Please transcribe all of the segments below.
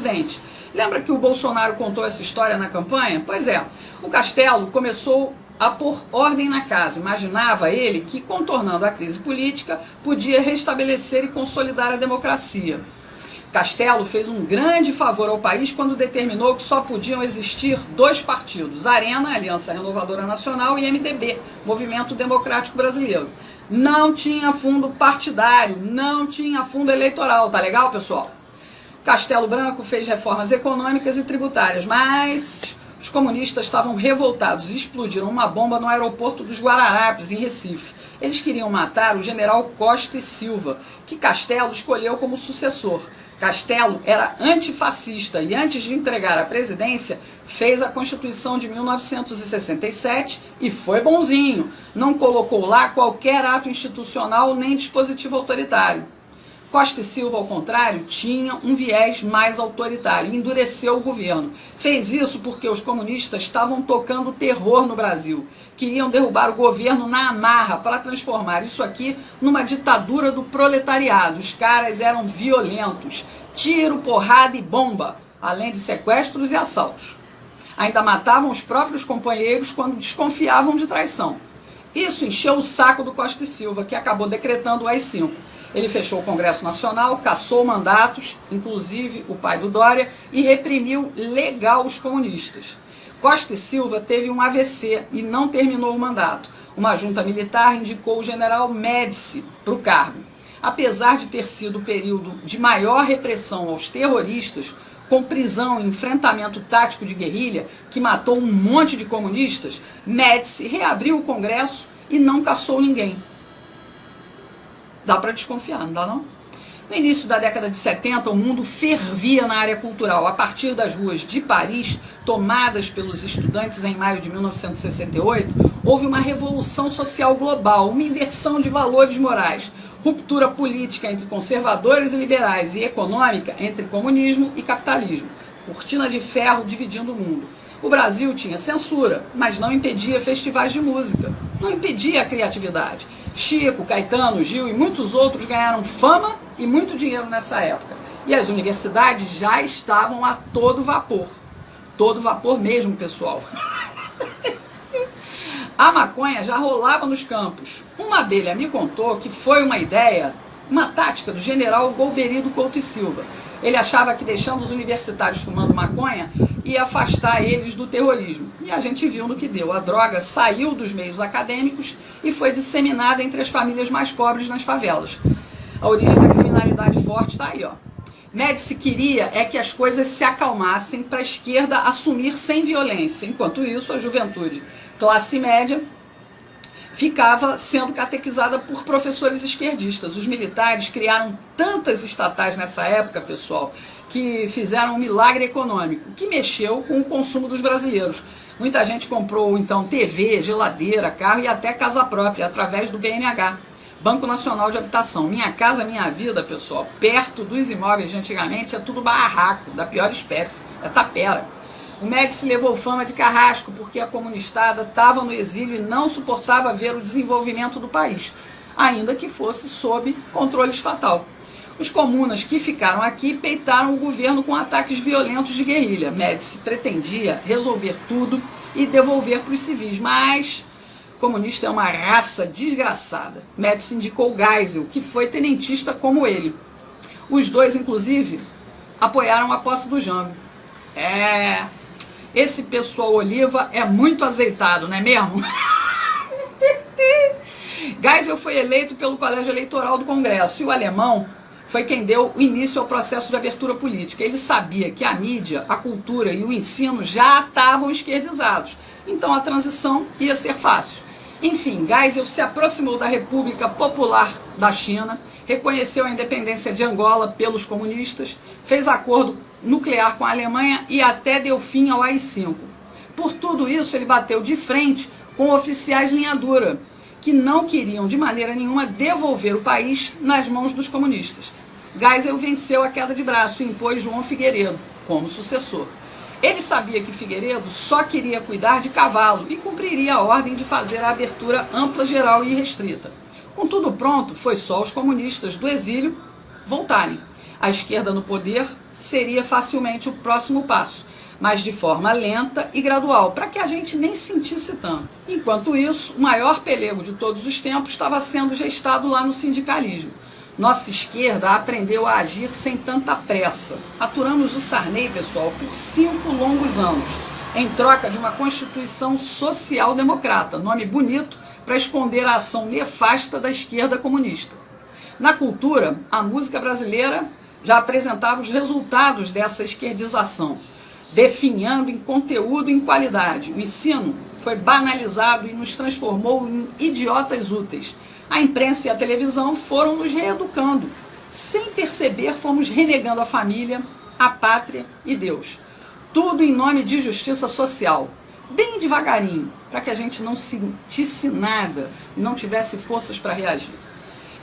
presidente. Lembra que o Bolsonaro contou essa história na campanha? Pois é, o Castelo começou a pôr ordem na casa. Imaginava ele que, contornando a crise política, podia restabelecer e consolidar a democracia. Castelo fez um grande favor ao país quando determinou que só podiam existir dois partidos, Arena, Aliança Renovadora Nacional, e MDB, Movimento Democrático Brasileiro. Não tinha fundo partidário, não tinha fundo eleitoral, tá legal, pessoal? Castelo Branco fez reformas econômicas e tributárias, mas os comunistas estavam revoltados e explodiram uma bomba no aeroporto dos Guararapes, em Recife. Eles queriam matar o general Costa e Silva, que Castelo escolheu como sucessor. Castelo era antifascista e, antes de entregar a presidência, fez a Constituição de 1967 e foi bonzinho. Não colocou lá qualquer ato institucional nem dispositivo autoritário. Costa e Silva, ao contrário, tinha um viés mais autoritário e endureceu o governo. Fez isso porque os comunistas estavam tocando terror no Brasil. Queriam derrubar o governo na amarra para transformar isso aqui numa ditadura do proletariado. Os caras eram violentos. Tiro, porrada e bomba, além de sequestros e assaltos. Ainda matavam os próprios companheiros quando desconfiavam de traição. Isso encheu o saco do Costa e Silva, que acabou decretando o AI-5. Ele fechou o Congresso Nacional, cassou mandatos, inclusive o pai do Dória, e reprimiu legal os comunistas. Costa e Silva teve um AVC e não terminou o mandato. Uma junta militar indicou o general Médici para o cargo. Apesar de ter sido o período de maior repressão aos terroristas, com prisão e enfrentamento tático de guerrilha, que matou um monte de comunistas, Médici reabriu o Congresso e não cassou ninguém. Dá para desconfiar, não dá não? No início da década de 70, o mundo fervia na área cultural. A partir das ruas de Paris, tomadas pelos estudantes em maio de 1968, houve uma revolução social global, uma inversão de valores morais, ruptura política entre conservadores e liberais e econômica entre comunismo e capitalismo. Cortina de ferro dividindo o mundo. O Brasil tinha censura, mas não impedia festivais de música, não impedia a criatividade. Chico, Caetano, Gil e muitos outros ganharam fama e muito dinheiro nessa época. E as universidades já estavam a todo vapor. Todo vapor mesmo, pessoal. A maconha já rolava nos campos. Uma abelha me contou que foi uma ideia, uma tática do general Golbery Couto e Silva. Ele achava que deixando os universitários fumando maconha ia afastar eles do terrorismo. E a gente viu no que deu. A droga saiu dos meios acadêmicos e foi disseminada entre as famílias mais pobres nas favelas. A origem da criminalidade forte está aí, ó. Médici queria que as coisas se acalmassem para a esquerda assumir sem violência. Enquanto isso, a juventude classe média ficava sendo catequizada por professores esquerdistas. Os militares criaram tantas estatais nessa época, pessoal, que fizeram um milagre econômico, que mexeu com o consumo dos brasileiros. Muita gente comprou, então, TV, geladeira, carro e até casa própria, através do BNH, Banco Nacional de Habitação. Minha Casa Minha Vida, pessoal, perto dos imóveis de antigamente, é tudo barraco, da pior espécie, é tapera. O Médici levou fama de carrasco porque a comunistada estava no exílio e não suportava ver o desenvolvimento do país, ainda que fosse sob controle estatal. Os comunas que ficaram aqui peitaram o governo com ataques violentos de guerrilha. Médici pretendia resolver tudo e devolver para os civis, mas comunista é uma raça desgraçada. Médici indicou Geisel, que foi tenentista como ele. Os dois, inclusive, apoiaram a posse do Jango. Esse pessoal Oliva é muito azeitado, não é mesmo? Geisel foi eleito pelo Colégio Eleitoral do Congresso e o alemão foi quem deu início ao processo de abertura política. Ele sabia que a mídia, a cultura e o ensino já estavam esquerdizados, então a transição ia ser fácil. Enfim, Geisel se aproximou da República Popular da China, reconheceu a independência de Angola pelos comunistas, fez acordo nuclear com a Alemanha e até deu fim ao AI-5. Por tudo isso, ele bateu de frente com oficiais linha dura, que não queriam de maneira nenhuma devolver o país nas mãos dos comunistas. Geisel venceu a queda de braço e impôs João Figueiredo como sucessor. Ele sabia que Figueiredo só queria cuidar de cavalo e cumpriria a ordem de fazer a abertura ampla, geral e restrita. Com tudo pronto, foi só os comunistas do exílio voltarem. A esquerda no poder seria facilmente o próximo passo, mas de forma lenta e gradual, para que a gente nem sentisse tanto. Enquanto isso, o maior pelego de todos os tempos estava sendo gestado lá no sindicalismo. Nossa esquerda aprendeu a agir sem tanta pressa. Aturamos o Sarney, pessoal, por 5 longos anos, em troca de uma Constituição social-democrata, nome bonito para esconder a ação nefasta da esquerda comunista. Na cultura, a música brasileira já apresentava os resultados dessa esquerdização, definhando em conteúdo e em qualidade. O ensino foi banalizado e nos transformou em idiotas úteis. A imprensa e a televisão foram nos reeducando. Sem perceber, fomos renegando a família, a pátria e Deus. Tudo em nome de justiça social. Bem devagarinho, para que a gente não sentisse nada e não tivesse forças para reagir.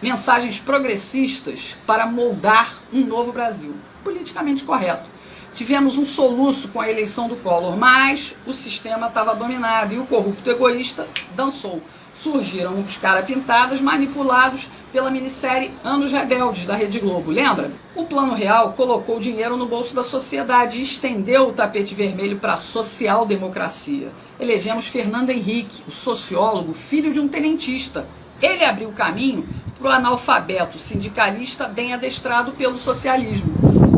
Mensagens progressistas para moldar um novo Brasil. Politicamente correto. Tivemos um soluço com a eleição do Collor, mas o sistema estava dominado e o corrupto egoísta dançou. Surgiram os cara-pintadas manipulados pela minissérie Anos Rebeldes da Rede Globo, lembra? O Plano Real colocou dinheiro no bolso da sociedade e estendeu o tapete vermelho para a social-democracia. Elegemos Fernando Henrique, o sociólogo, filho de um tenentista. Ele abriu o caminho para o analfabeto sindicalista bem adestrado pelo socialismo.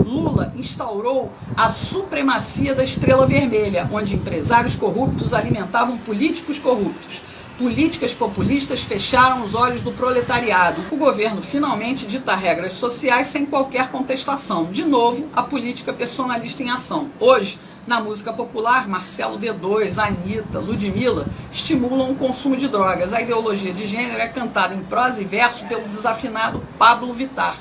Lula instaurou a supremacia da estrela vermelha, onde empresários corruptos alimentavam políticos corruptos. Políticas populistas fecharam os olhos do proletariado. O governo finalmente dita regras sociais sem qualquer contestação. De novo, a política personalista em ação. Hoje, na música popular, Marcelo D2, Anitta, Ludmilla estimulam o consumo de drogas. A ideologia de gênero é cantada em prosa e verso pelo desafinado Pablo Vittar.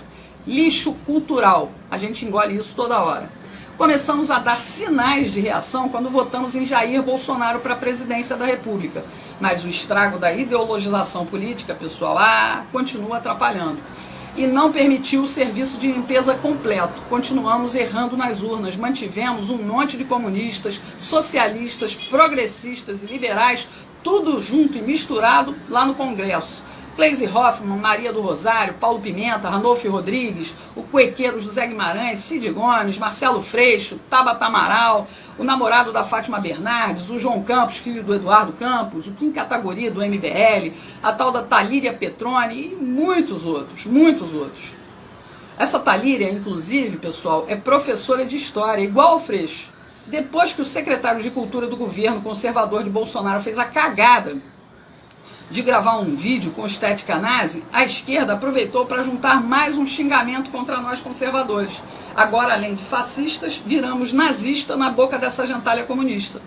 Lixo cultural. A gente engole isso toda hora. Começamos a dar sinais de reação quando votamos em Jair Bolsonaro para a presidência da República. Mas o estrago da ideologização política, pessoal, continua atrapalhando. E não permitiu o serviço de limpeza completo. Continuamos errando nas urnas. Mantivemos um monte de comunistas, socialistas, progressistas e liberais, tudo junto e misturado lá no Congresso. Cleisi Hoffmann, Maria do Rosário, Paulo Pimenta, Ranolfo Rodrigues, o cuequeiro José Guimarães, Cid Gomes, Marcelo Freixo, Tabata Amaral, o namorado da Fátima Bernardes, o João Campos, filho do Eduardo Campos, o Kim Kataguiri do MBL, a tal da Talíria Petroni e muitos outros, muitos outros. Essa Talíria, inclusive, pessoal, é professora de história, igual ao Freixo. Depois que o secretário de Cultura do governo conservador de Bolsonaro fez a cagada de gravar um vídeo com estética nazi, a esquerda aproveitou para juntar mais um xingamento contra nós conservadores. Agora, além de fascistas, viramos nazista na boca dessa gentalha comunista.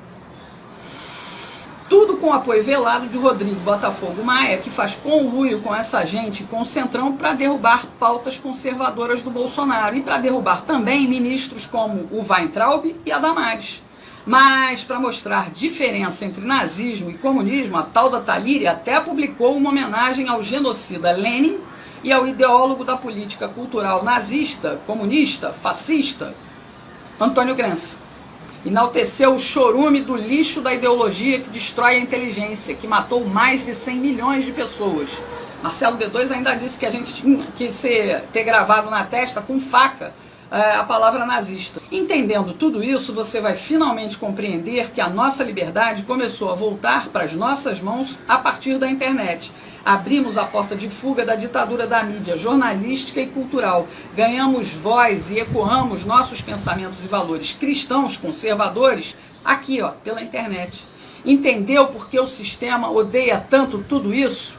Tudo com o apoio velado de Rodrigo Botafogo Maia, que faz conluio com essa gente, com o Centrão, para derrubar pautas conservadoras do Bolsonaro e para derrubar também ministros como o Weintraub e a Damares. Mas, para mostrar diferença entre nazismo e comunismo, a tal da Talíria até publicou uma homenagem ao genocida Lenin e ao ideólogo da política cultural nazista, comunista, fascista, Antônio Gramsci. Enalteceu o chorume do lixo da ideologia que destrói a inteligência, que matou mais de 100 milhões de pessoas. Marcelo D2 ainda disse que a gente tinha que ter gravado na testa com faca a palavra nazista. Entendendo tudo isso, você vai finalmente compreender que a nossa liberdade começou a voltar para as nossas mãos a partir da internet. Abrimos a porta de fuga da ditadura da mídia jornalística e cultural. Ganhamos voz e ecoamos nossos pensamentos e valores cristãos, conservadores, aqui, pela internet. Entendeu por que o sistema odeia tanto tudo isso?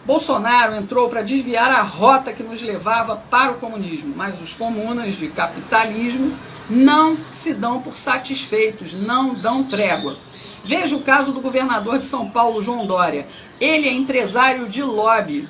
Bolsonaro entrou para desviar a rota que nos levava para o comunismo, mas os comunas de capitalismo não se dão por satisfeitos, não dão trégua. Veja o caso do governador de São Paulo, João Dória. Ele é empresário de lobby.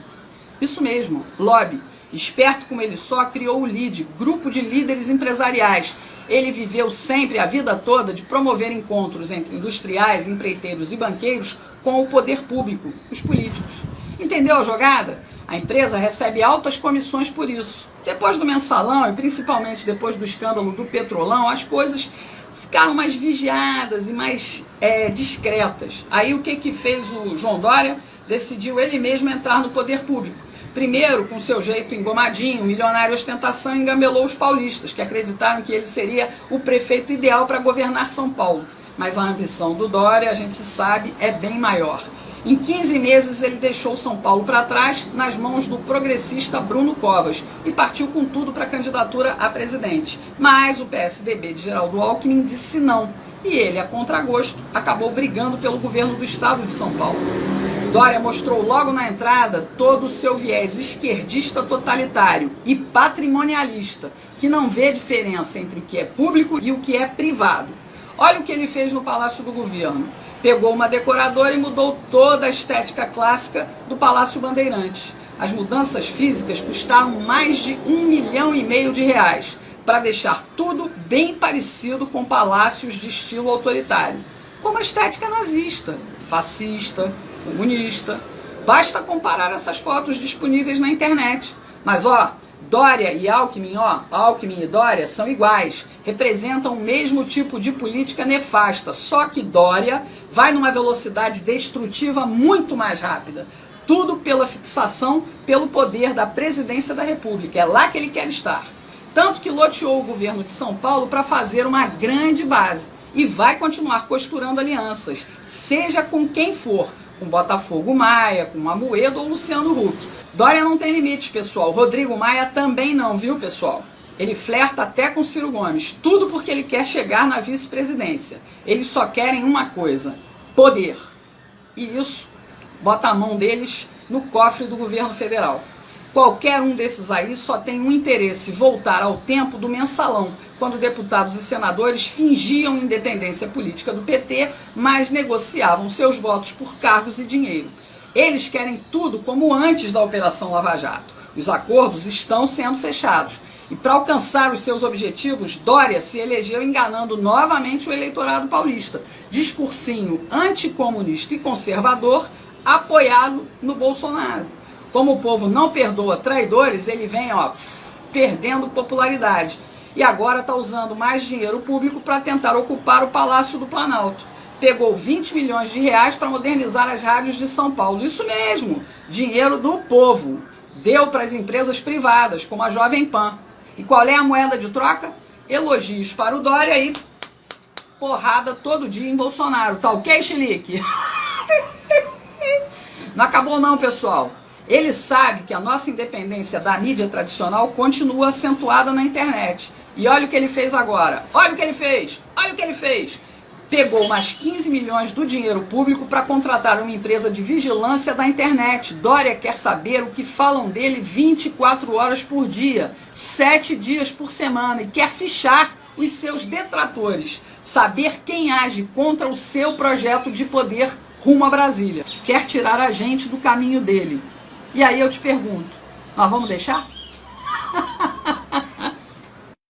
Isso mesmo, lobby. Esperto como ele só, criou o LIDE, Grupo de Líderes Empresariais. Ele viveu sempre, a vida toda, de promover encontros entre industriais, empreiteiros e banqueiros com o poder público, os políticos. Entendeu a jogada? A empresa recebe altas comissões por isso. Depois do mensalão e principalmente depois do escândalo do Petrolão, as coisas ficaram mais vigiadas e mais discretas. Aí o que fez o João Dória? Decidiu ele mesmo entrar no poder público. Primeiro, com seu jeito engomadinho, milionário ostentação, engambelou os paulistas, que acreditaram que ele seria o prefeito ideal para governar São Paulo. Mas a ambição do Dória, a gente sabe, é bem maior. Em 15 meses ele deixou São Paulo para trás nas mãos do progressista Bruno Covas e partiu com tudo para a candidatura a presidente. Mas o PSDB de Geraldo Alckmin disse não e ele, a contragosto, acabou brigando pelo governo do estado de São Paulo. Dória mostrou logo na entrada todo o seu viés esquerdista totalitário e patrimonialista, que não vê diferença entre o que é público e o que é privado. Olha o que ele fez no Palácio do Governo. Pegou uma decoradora e mudou toda a estética clássica do Palácio Bandeirantes. As mudanças físicas custaram mais de R$1,5 milhão, para deixar tudo bem parecido com palácios de estilo autoritário, como a estética nazista, fascista, comunista. Basta comparar essas fotos disponíveis na internet. Mas Dória e Alckmin, Alckmin e Dória são iguais, representam o mesmo tipo de política nefasta, só que Dória vai numa velocidade destrutiva muito mais rápida. Tudo pela fixação, pelo poder da presidência da República, é lá que ele quer estar. Tanto que loteou o governo de São Paulo para fazer uma grande base e vai continuar costurando alianças, seja com quem for, com Botafogo Maia, com Amoedo ou Luciano Huck. Dória não tem limites, pessoal. Rodrigo Maia também não, viu, pessoal? Ele flerta até com Ciro Gomes, tudo porque ele quer chegar na vice-presidência. Eles só querem uma coisa: poder. E isso bota a mão deles no cofre do governo federal. Qualquer um desses aí só tem um interesse: voltar ao tempo do mensalão, quando deputados e senadores fingiam independência política do PT, mas negociavam seus votos por cargos e dinheiro. Eles querem tudo como antes da Operação Lava Jato. Os acordos estão sendo fechados. E para alcançar os seus objetivos, Dória se elegeu enganando novamente o eleitorado paulista. Discursinho anticomunista e conservador, apoiado no Bolsonaro. Como o povo não perdoa traidores, ele vem perdendo popularidade. E agora está usando mais dinheiro público para tentar ocupar o Palácio do Planalto. Pegou R$20 milhões para modernizar as rádios de São Paulo. Isso mesmo, dinheiro do povo. Deu para as empresas privadas, como a Jovem Pan. E qual é a moeda de troca? Elogios para o Dória e porrada todo dia em Bolsonaro. Tá ok, Chilique? Não acabou não, pessoal. Ele sabe que a nossa independência da mídia tradicional continua acentuada na internet. E olha o que ele fez agora. Olha o que ele fez. Olha o que ele fez. Pegou mais 15 milhões do dinheiro público para contratar uma empresa de vigilância da internet. Dória quer saber o que falam dele 24 horas por dia, 7 dias por semana, e quer fichar os seus detratores, saber quem age contra o seu projeto de poder rumo a Brasília. Quer tirar a gente do caminho dele. E aí eu te pergunto, nós vamos deixar?